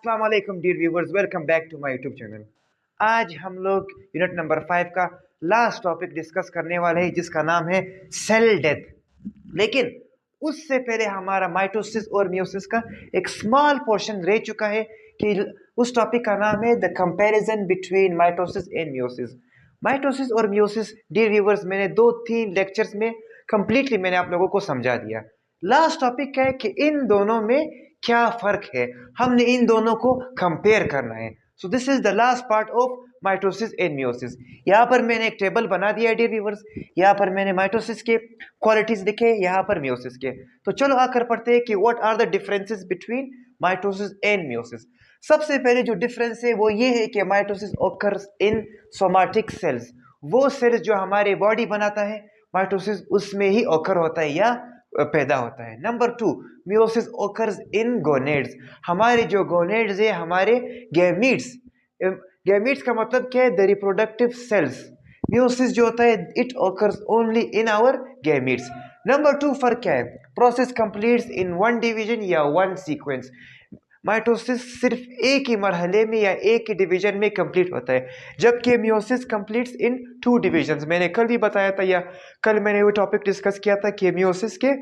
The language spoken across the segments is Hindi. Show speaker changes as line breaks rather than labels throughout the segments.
अस्सलाम वालेकुम dear viewers, welcome back to my YouTube channel. आज हम लोग यूनिट नंबर 5 का लास्ट टॉपिक डिस्कस करने वाले हैं जिसका नाम है सेल डेथ। लेकिन उससे पहले हमारा माइटोसिस और मियोसिस का एक स्मॉल पोर्शन रह चुका है कि उस टॉपिक का नाम है the comparison between mitosis and meiosis. Mitosis और मियोसिस डियर व्यूवर्स मैंने 2-3 लेक्चर्स में कंप्लीटली मैंने आप लोगों को समझा दिया। लास्ट टॉपिक क्या है कि इन दोनों में क्या फर्क है, हमने इन दोनों को कंपेयर करना है। So this is the last part of mitosis and meiosis. यहाँ पर मैंने एक टेबल बना दिया है डियर व्यूअर्स। यहाँ पर मैंने माइटोसिस के क्वालिटीज लिखे, यहाँ पर मियोसिस के। तो चलो आकर पढ़ते हैं कि what are the differences between mitosis and meiosis. सबसे पहले जो डिफरेंस है वो ये है कि mitosis occurs in somatic cells. वो सेल्स जो हमारे बॉडी बनाता है, माइटोसिस उसमें ही ऑकर होता है या पैदा होता है। नंबर 2, मियोसिस ओकर्स इन गोनेड्स। हमारे जो गोनेड्स है, हमारे गैमीट्स। गैमीट्स का मतलब क्या है? The reproductive cells. मियोसिस जो होता है it occurs only in our gametes. Number 2 फर्क क्या है? Process completes in one division या वन सीक्वेंस। माइटोसिस सिर्फ एक ही मरहले में या एक ही डिवीजन में कंप्लीट होता है, जबकि मियोसिस कंप्लीट्स इन 2 डिविजन्स। मैंने कल भी बताया था या कल मैंने वो टॉपिक डिस्कस किया था कि मियोसिस के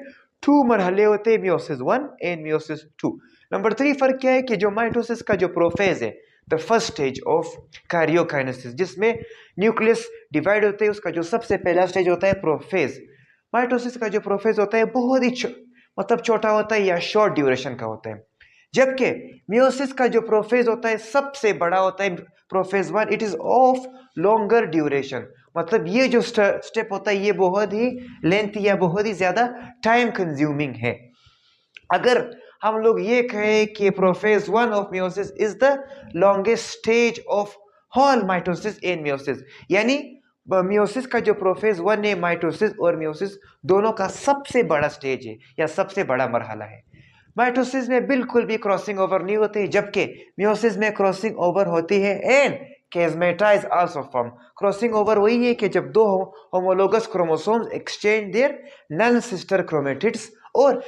2 मरहले होते हैं, मियोसिस 1 एंड मियोसिस 2। नंबर 3 फर्क क्या है कि जो माइटोसिस का जो प्रोफेज है, the first stage of karyokinesis, जिसमें न्यूक्लियस डिवाइड होते हैं, उसका जो सबसे पहला स्टेज होता है प्रोफेज। माइटोसिस का जो प्रोफेज होता है बहुत ही मतलब छोटा होता है या शॉर्ट ड्यूरेशन का होता है, जबकि मियोसिस का जो प्रोफेज होता है सबसे बड़ा होता है prophase 1। It is of longer duration. मतलब ये जो स्टेप होता है ये बहुत ही लेंथी या बहुत ही ज्यादा टाइम कंज्यूमिंग है। अगर हम लोग ये कहें कि prophase 1 of meiosis is the longest stage of whole mitosis and meiosis, यानी मियोसिस का जो प्रोफेज 1 है, माइटोसिस और मियोसिस दोनों का सबसे बड़ा स्टेज है या सबसे बड़ा मरहला है। माइटोसिस में बिल्कुल भी क्रॉसिंग ओवर नहीं होती, जबकि मियोसिस में क्रॉसिंग ओवर होती है and chiasmata is also form. Crossing over वही है कि जब दो homologous chromosomes exchange their non sister chromatids, और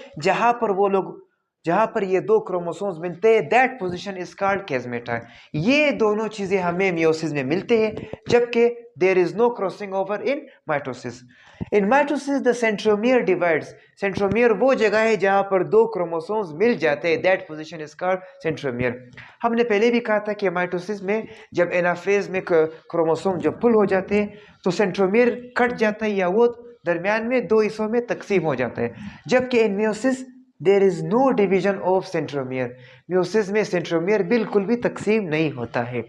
जहां पर ये दो क्रोमोसोम्स मिलते हैं, that position is called chiasmata. ये दोनों चीजें हमें मियोसिस में मिलते हैं, जबकि there is no crossing over in mitosis. In mitosis the centromere divides. Centromere वो जगह है जहां पर दो क्रोमोसोम्स मिल जाते हैं, that position is called centromere. हमने पहले भी कहा था कि माइटोसिस में जब एनाफेज में क्रोमोसोम जब पुल हो जाते हैं तो सेंट्रोमियर कट जाता है या वो दरमियान में दो हिस्सों में तकसीम हो जाता है, जबकि in meiosis there is no division of centromere. Meiosis में सेंट्रोमियर बिल्कुल भी तकसीम नहीं होता है।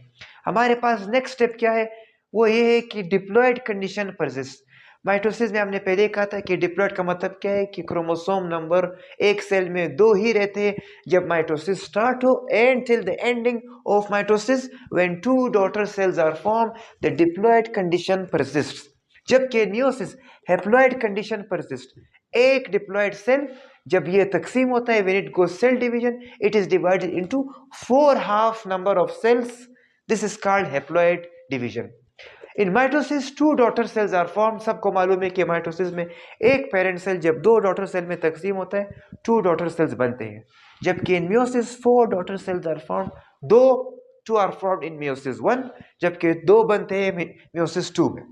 हमारे पास नेक्स्ट स्टेप क्या है? वो ये है कि डिप्लॉयड कंडीशन परसिस्ट। माइटोसिस में हमने पहले कहा था कि डिप्लॉयड का मतलब क्या है कि क्रोमोसोम नंबर एक सेल में दो ही रहते हैं जब माइटोसिस स्टार्ट हो, and till the ending of mitosis when 2 daughter cells are form the diploid condition persist. जबकि मियोसिस हैप्लॉयड कंडीशन परसिस्ट। एक डिप्लॉयड सेल जब ये तकसीम होता है, when it goes cell division, it is divided into 4 half number of cells. This is called haploid division. In mitosis 2 daughter cells are form. सबको मालूम है कि माइटोसिस में एक पेरेंट सेल जब 2 डॉटर सेल में तकसीम होता है 2 डॉटर सेल्स बनते हैं, जबकि in meiosis 4 daughter cells are form. दो 2 आर फॉर्म्ड इन मियोसिस 1, जबकि 2 बनते हैं मियोसिस 2 में।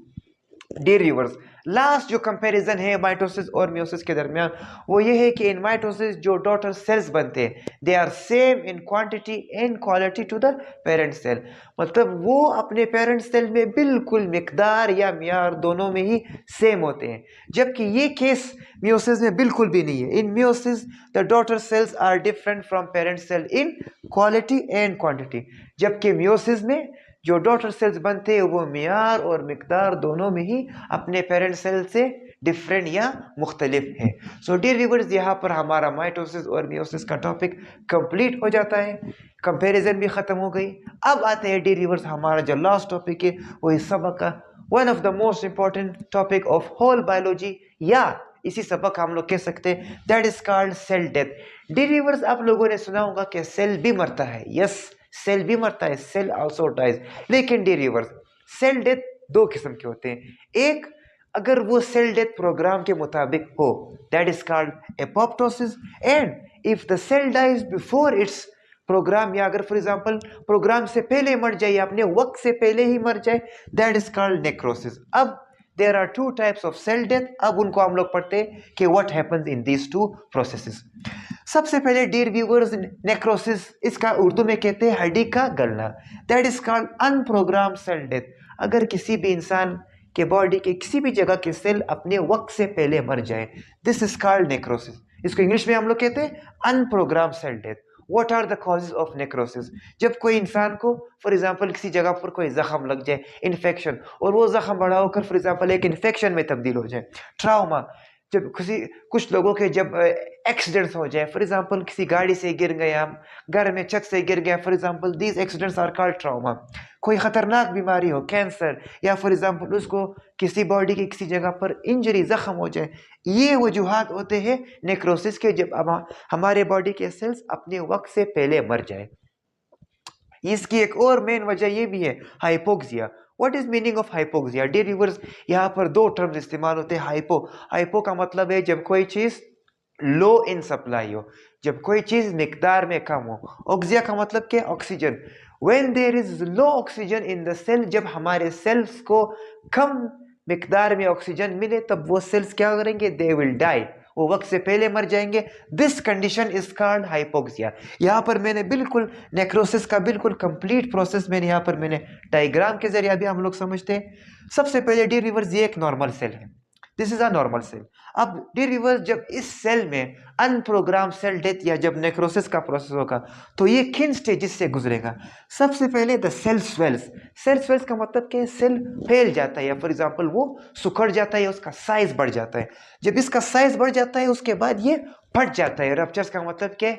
डियर व्यूअर्स, लास्ट जो कंपैरिजन है माइटोसिस और मियोसिस के दरमियान वो ये है कि इन माइटोसिस जो डॉटर सेल्स बनते हैं they are same in quantity and quality to the parent cell. मतलब वो अपने पेरेंट सेल में बिल्कुल मिकदार या मियार दोनों में ही सेम होते हैं, जबकि ये केस मियोसिस में बिल्कुल भी नहीं है। In meiosis the daughter cells are different from parent cell in quality and quantity, जबकि मियोसिस में जो डॉटर सेल्स बनते हैं वो मियार और मिकदार दोनों में ही अपने पेरेंट सेल से डिफरेंट या मुख्तलिफ है। सो डियर व्यूअर्स, यहाँ पर हमारा माइटोसिस और मियोसिस का टॉपिक कंप्लीट हो जाता है, कंपैरिजन भी खत्म हो गई। अब आते हैं डियर व्यूअर्स, हमारा जो लास्ट टॉपिक है वो इस सबक का one of the most important topic of whole biology, या इसी सबक हम लोग कह सकते हैं, that is called cell death. Dear viewers, आप लोगों ने सुना होगा कि सेल भी मरता है। यस, सेल भी मरता है, सेल आल्सो डाइज। लेकिन डियर व्यूअर्स, सेल डेथ दो किस्म के होते हैं। एक, अगर वो सेल डेथ प्रोग्राम के मुताबिक हो, that is called apoptosis. And if the cell dies before its program, या अगर फॉर एग्जांपल प्रोग्राम से पहले मर जाए या अपने वक्त से पहले ही मर जाए, दैट इज कॉल्ड नेक्रोसिस। अब there are two types of cell death. अब उनको हम लोग पढ़ते हैं कि what happens in these two processes. सबसे पहले डियर व्यूअर्स, नेक्रोसिस, इसका उर्दू में कहते हैं हड्डी का गलना, that is called unprogram cell death. अगर किसी भी इंसान के बॉडी के किसी भी जगह के सेल अपने वक्त से पहले मर जाए, दिस इज कॉल्ड नेक्रोसिस। इसको इंग्लिश में हम लोग कहते हैं unprogram cell death. What are the causes of necrosis? जब कोई इंसान को फॉर एग्जांपल किसी जगह पर कोई जख्म लग जाए, इन्फेक्शन, और वो जख्म बड़ा होकर फॉर एग्जांपल एक इन्फेक्शन में तब्दील हो जाए, ट्राउमा, जब कुछ लोगों के जब एक्सीडेंट्स हो जाए, फॉर एग्जांपल किसी गाड़ी से गिर गया, घर में छत से गिर गया, for example these accidents are called trauma. कोई खतरनाक बीमारी हो, कैंसर, या फॉर एग्जांपल उसको किसी बॉडी की किसी जगह पर इंजरी, जख्म हो जाए, ये वजूहात होते हैं नेक्रोसिस के, जब हमारे बॉडी के सेल्स अपने वक्त से पहले मर जाए। इसकी एक और मेन वजह ये भी है, hypoxia. What is meaning of hypoxia? Dear viewers, यहाँ पर दो टर्म्स इस्तेमाल होते हैं। हाइपो का मतलब है जब कोई चीज लो इन सप्लाई हो, जब कोई चीज मिकदार में कम हो। ऑक्सिया का मतलब क्या? Oxygen. When there is low oxygen in the cell, जब हमारे सेल्स को कम मिकदार में ऑक्सीजन मिले, तब वो सेल्स क्या करेंगे? दे विल डाई, वो वक्त से पहले मर जाएंगे। This condition is called hypoxia. यहाँ पर मैंने बिल्कुल नेक्रोसिस का बिल्कुल कंप्लीट प्रोसेस यहाँ पर मैंने डायग्राम के जरिए अभी हम लोग समझते हैं। सबसे पहले डियर व्यूअर्स, ये एक नॉर्मल सेल है, this is a normal cell. अब डियर व्यूअर्स, जब इस सेल में अनप्रोग्राम सेल डेथ या जब नेक्रोसिस का प्रोसेस होगा, तो ये किन स्टेजेस से गुजरेगा? सबसे पहले the cell swells. Cell swells का मतलब क्या है? सेल फैल जाता है, या फॉर एग्जांपल वो सुखड़ जाता है, उसका साइज बढ़ जाता है। जब इसका साइज बढ़ जाता है, उसके बाद ये फट जाता है। रप्चर्स का मतलब क्या है?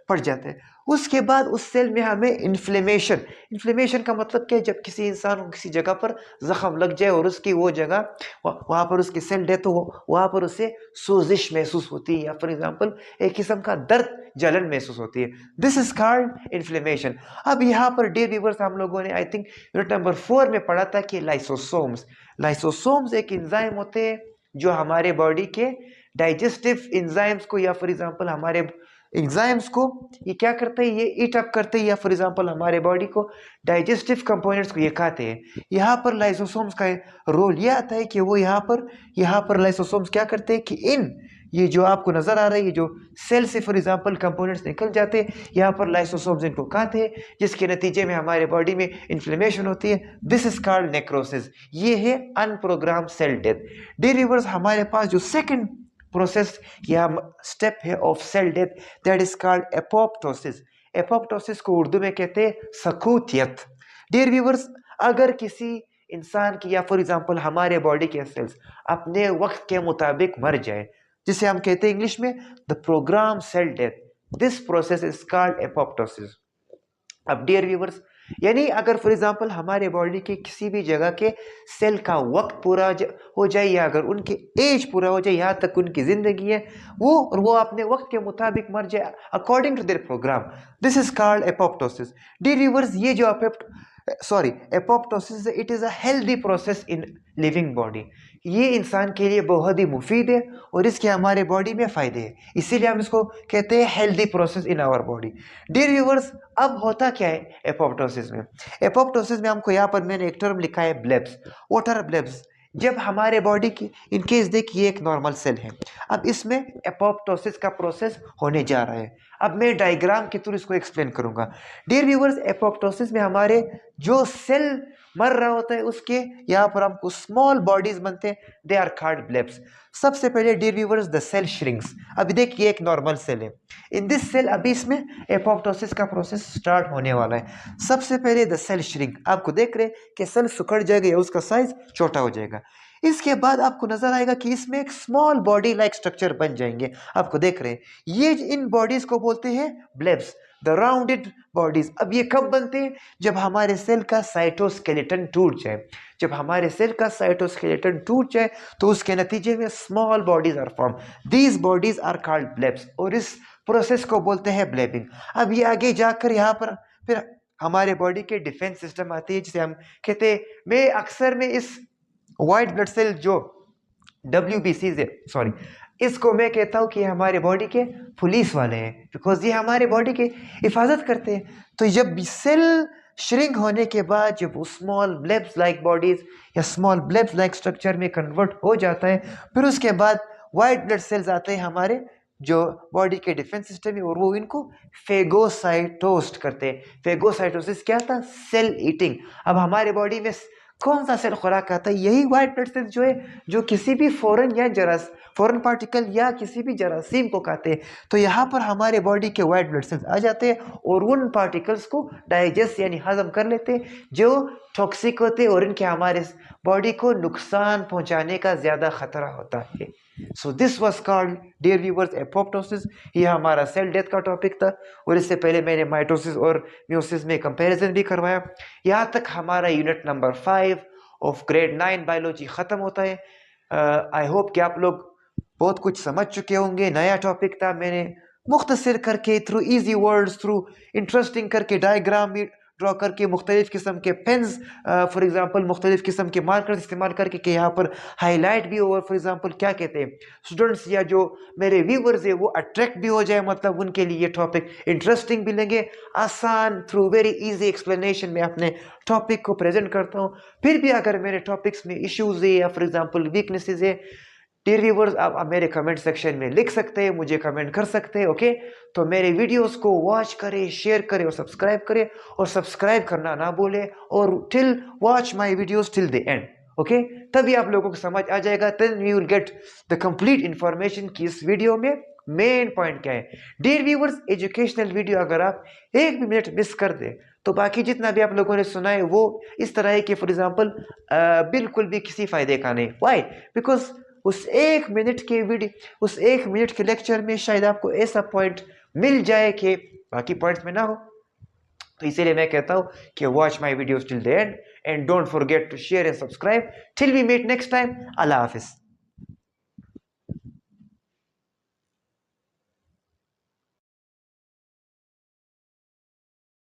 फट जाता है। उसके बाद उस सेल में हमें इन्फ्लेमेशन का मतलब क्या है? जब किसी इंसान को किसी जगह पर जख्म लग जाए और उसकी वो जगह वहां पर उसकी सेल डेथ हो, वहां पर उसे सोजिश महसूस होती है, या फॉर एग्जांपल एक किस्म का दर्द, जलन महसूस होती है। This is called inflammation. अब यहाँ पर डियर व्यूअर्स, हम लोगों ने आई थिंक यूनिट नंबर 4 में पढ़ा था कि लाइसोसोम्स एक एंजाइम होते हैं जो हमारे बॉडी के डाइजेस्टिव एंजाइम्स को, या फॉर एग्जांपल हमारे एंजाइम्स को ये क्या करते हैं? ये ईट अप करते हैं, या फॉर एग्जांपल हमारे बॉडी को डाइजेस्टिव कंपोनेंट्स को ये खाते हैं। यहाँ पर लाइसोसोम्स का रोल ये आता है कि वो यहाँ पर लाइसोसोम्स क्या करते हैं कि ये जो आपको नजर आ रहा है, ये जो सेल से फॉर एग्जांपल कंपोनेंट्स निकल जाते हैं, यहाँ पर लाइसोसोम्स इनको खाते हैं, जिसके नतीजे में हमारे बॉडी में इन्फ्लेमेशन होती है। This is called necrosis. ये है unprogram cell death. Dear viewers, हमारे पास जो सेकंड प्रोसेस या स्टेप है of cell death, that is called apoptosis. Apoptosis को उर्दू में कहते हैं सकूतियत। डियर व्यूअर्स, अगर किसी इंसान की या फॉर एग्जांपल हमारे बॉडी के सेल्स अपने वक्त के मुताबिक मर जाए, जिसे हम कहते हैं इंग्लिश में the program cell death, this process is called apoptosis. अब डियर व्यूअर्स, यानी अगर फॉर एग्जांपल हमारे बॉडी के किसी भी जगह के सेल का वक्त पूरा हो जाए, या अगर उनके एज पूरा हो जाए, यहाँ तक उनकी जिंदगी है, वो अपने वक्त के मुताबिक मर जाए according to their program, this is called apoptosis. Dear viewers, ये जो apoptosis, it is a healthy process in living body. ये इंसान के लिए बहुत ही मुफीद है और इसके हमारे बॉडी में फायदे हैं, इसीलिए हम इसको कहते हैं healthy process in our body. Dear viewers, अब होता क्या है एपोप्टोसिस में? एपोप्टोसिस में हमको यहाँ पर मैंने एक टर्म लिखा है, ब्लेब्स। What are ब्लेब्स? जब हमारे बॉडी की इनकेस देखिए एक नॉर्मल सेल है, अब इसमें एपोप्टोसिस का प्रोसेस होने जा रहा है। अब मैं डायग्राम के थ्रू इसको एक्सप्लेन करूंगा। डियर व्यूअर्स, एपोप्टोसिस में हमारे जो सेल मर रहा होता है उसके यहाँ पर हमको स्मॉल बॉडीज बनते हैं, दे आर कॉल्ड ब्लेब्स। सबसे पहले dear viewers, the cell shrinks. अभी देखिए एक नॉर्मल सेल है, इन दिस सेल अभी इसमें एपोप्टोसिस का प्रोसेस स्टार्ट होने वाला है। सबसे पहले द सेल श्रिंक, आपको देख रहे हैं कि सेल सुखड़ जाएगा या उसका साइज छोटा हो जाएगा। इसके बाद आपको नजर आएगा कि इसमें एक स्मॉल बॉडी लाइक स्ट्रक्चर बन जाएंगे, आपको देख रहे हैं। ये इन बॉडीज को बोलते हैं ब्लेब्स, द राउंडेड बॉडीज। अब ये कब बनते हैं? जब हमारे सेल का साइटोस्केलेटन टूट जाए। जब हमारे सेल का साइटोस्केलेटन टूट जाए तो उसके नतीजे में small bodies are form, these bodies are called blebs, और इस प्रोसेस को बोलते हैं ब्लेबिंग। अब ये आगे जाकर यहाँ पर फिर हमारे बॉडी के डिफेंस सिस्टम आती है, जिसे हम कहते हैं, मैं अक्सर में इस वाइट ब्लड सेल जो WBC है, सॉरी इसको मैं कहता हूँ कि हमारे बॉडी के पुलिस वाले हैं, बिकॉज ये हमारे बॉडी की हिफाजत करते हैं। तो जब भी सेल श्रिंक होने के बाद जब वो स्मॉल ब्लेब्स लाइक बॉडीज या स्मॉल ब्लेब्स लाइक स्ट्रक्चर में कन्वर्ट हो जाता है, फिर उसके बाद वाइट ब्लड सेल्स आते हैं हमारे जो बॉडी के डिफेंस सिस्टम में, और वो इनको फेगोसाइटोस्ट करते हैं। फेगोसाइटोसिस क्या था? Cell eating. अब हमारे बॉडी में कौन सा सेल खुराक खाता है? यही व्हाइट ब्लड सेल्स जो है, जो किसी भी फॉरेन पार्टिकल या किसी भी जरासीम को खाते हैं। तो यहाँ पर हमारे बॉडी के व्हाइट ब्लड सेल्स आ जाते हैं और उन पार्टिकल्स को डाइजेस्ट यानी हजम कर लेते हैं जो टॉक्सिक होते हैं और इनके हमारे बॉडी को नुकसान पहुंचाने का ज़्यादा खतरा होता है। So this was called dear viewers apoptosis. ये हमारा सेल डेथ का टॉपिक था, और इससे पहले मैंने माइटोसिस और म्यूसिस में कंपैरिजन भी करवाया। यहाँ तक हमारा unit number 5 of grade 9 biology ख़त्म होता है। आई होप कि आप लोग बहुत कुछ समझ चुके होंगे। नया टॉपिक था, मैंने मुख्तसर करके through easy words, through interesting करके डायग्राम ड्रॉ करके, मुख्तलिफ किस्म के पेन्स फॉर एग्जांपल मुख्तलिफ किस्म के मार्कर्स इस्तेमाल करके कि यहाँ पर हाईलाइट भी हो, और फॉर एग्जांपल क्या कहते हैं स्टूडेंट्स या जो मेरे व्यूवर्स है वो अट्रैक्ट भी हो जाए, मतलब उनके लिए ये टॉपिक इंटरेस्टिंग भी लगे। आसान थ्रू वेरी इजी एक्सप्लेनेशन में अपने टॉपिक को प्रेजेंट करता हूँ। फिर भी अगर मेरे टॉपिक्स में इश्यूज है या फॉर एग्जांपल वीकनेसेस है, डियर व्यूअर्स आप मेरे कमेंट सेक्शन में लिख सकते हैं, मुझे कमेंट कर सकते हैं। ओके, तो मेरे वीडियोस को वॉच करें, शेयर करें और सब्सक्राइब करें, और सब्सक्राइब करना ना भूलें, और till watch my videos till the end. Okay, तभी आप लोगों को समझ आ जाएगा, then we will get the complete information कि इस वीडियो में मेन पॉइंट क्या है। डियर व्यूअर्स, एजुकेशनल वीडियो अगर आप एक भी मिनट मिस कर दें तो बाकी जितना भी आप लोगों ने सुना है वो इस तरह है कि फॉर एग्जाम्पल बिल्कुल भी किसी फायदे का नहीं। वाई? बिकॉज उस एक मिनट के वीडियो, उस एक मिनट के लेक्चर में शायद आपको ऐसा पॉइंट मिल जाए कि बाकी पॉइंट्स में ना हो। तो इसीलिए मैं कहता हूँ कि watch my videos till the end, and don't forget to share and subscribe. Till we meet next time, अल्लाह हाफिज।